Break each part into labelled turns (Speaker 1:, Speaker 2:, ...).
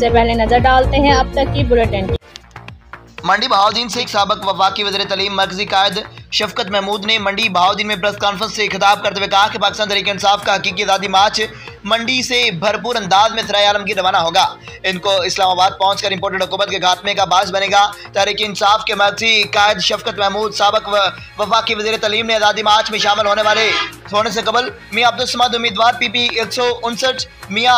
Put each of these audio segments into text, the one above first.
Speaker 1: सबसे पहले नजर डालते हैं अब तक की बुलेटिन।
Speaker 2: मंडी बहाउद्दीन से एक साबक वफाकी वज़ीर तालीम मरकजी कायद शफकत महमूद ने मंडी बहाउद्दीन में प्रेस कॉन्फ्रेंस से खिताब करते हुए कहा कि पाकिस्तान तहरीक इंसाफ का हकीकी आज़ादी मार्च मंडी से भरपूर अंदाज में सराय आलमगीर रवाना होगा। इनको इस्लामाबाद पहुंचकर इम्पोर्टेड हुकूमत के खात्मे का बास बनेगा। तहरीक इंसाफ के मरकजी कायद शफकत महमूद साबक वफाकी वज़ीर तालीम ने आज़ादी मार्च में शामिल होने से कबल मियाँ अब्दुल समद उम्मीदवार PP 159 मियाँ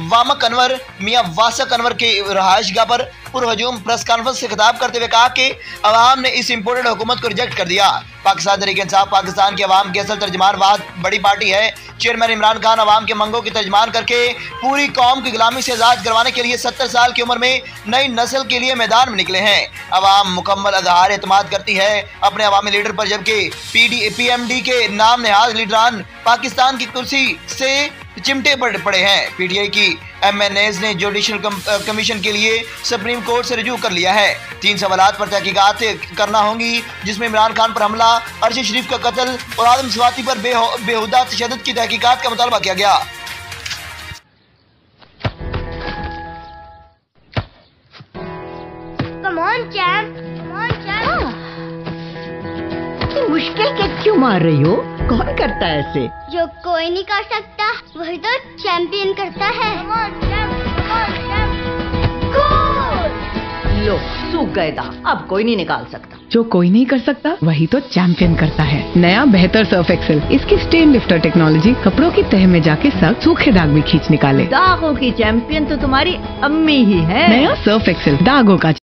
Speaker 2: वामक अनवर मियाँ वासक अनवर के रहायशगाह पर पुरहजूम प्रेस कॉन्फ्रेंस से खिताब करते हुए कहा कि अवाम ने इस इम्पोर्टेड हुकूमत को रिजेक्ट कर दिया। पाकिस्तान तहरीक इंसाफ पाकिस्तान के अवाम के असल तर्जमान वाद बड़ी पार्टी है। चेयरमैन इमरान खान अवाम के मंगों की तर्जमान करके पूरी कौम की गुलामी से आज़ाद करवाने के लिए 70 साल की उम्र में नई नस्ल के लिए मैदान में निकले हैं। अवाम मुकम्मल अज़हार एतमाद करती है अपने अवामी लीडर पर, जबकि PMD के नाम नहाज लीडरान पाकिस्तान की कुर्सी से चिमटे पड़े हैं। PTI की MNAs ने जुडिशल कमीशन के लिए सुप्रीम कोर्ट से रुजू कर लिया है। 3 सवालात पर तहकीकात करना होंगी, जिसमें इमरान खान पर हमला, अरशद शरीफ का कत्ल और आदम स्वाति पर बेहुदा तशद्दुद की तहकीकात का मुतालबा किया गया।
Speaker 3: मुश्किल के क्यों मार रही हो? कौन करता है ऐसे?
Speaker 4: जो कोई नहीं कर सकता वही तो चैंपियन करता है।
Speaker 3: लो सूख गए दाग, अब कोई नहीं निकाल सकता।
Speaker 5: जो कोई नहीं कर सकता वही तो चैंपियन करता है। नया बेहतर सर्फ एक्सेल, इसकी स्टेन लिफ्टर टेक्नोलॉजी कपड़ों की तह में जाके सख्त सूखे दाग भी खींच निकाले।
Speaker 3: दागों की चैंपियन तो तुम्हारी अम्मी ही है।
Speaker 5: नया सर्फ एक्सेल, दागों का